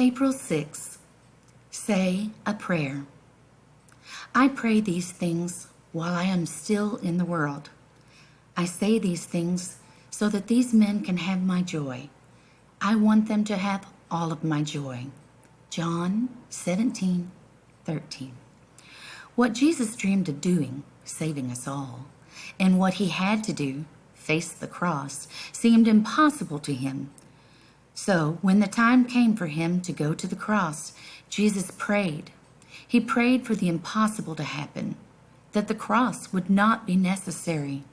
April 6th. Say a prayer. I pray these things while I am still in the world. I say these things so that these men can have my joy. I want them to have all of my joy. John 17:13. What Jesus dreamed of doing, saving us all, and what he had to do, face the cross, seemed impossible to him. So when the time came for him to go to the cross, Jesus prayed. He prayed for the impossible to happen, that the cross would not be necessary.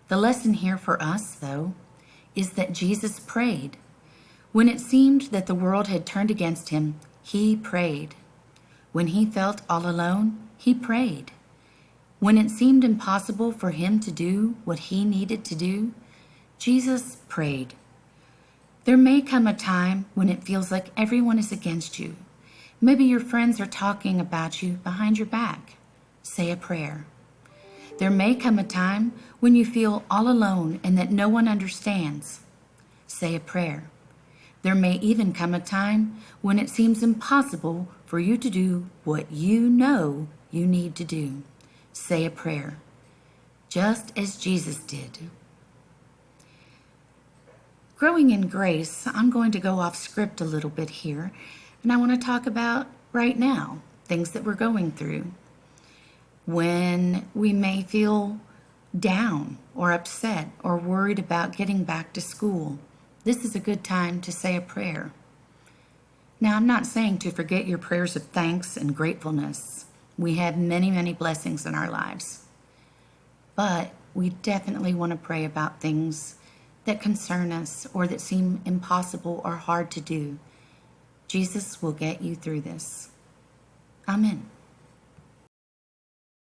The lesson here for us, though, is that Jesus prayed. When it seemed that the world had turned against him, he prayed. When he felt all alone, he prayed. When it seemed impossible for him to do what he needed to do, Jesus prayed. There may come a time when it feels like everyone is against you. Maybe your friends are talking about you behind your back. Say a prayer. There may come a time when you feel all alone and that no one understands. Say a prayer. There may even come a time when it seems impossible for you to do what you know you need to do. Say a prayer, just as Jesus did. Growing in grace, I'm going to go off script a little bit here, and I want to talk about right now, things that we're going through. When we may feel down or upset or worried about getting back to school, this is a good time to say a prayer. Now, I'm not saying to forget your prayers of thanks and gratefulness. We have many, many blessings in our lives. But we definitely want to pray about things that concern us or that seem impossible or hard to do. Jesus will get you through this. Amen.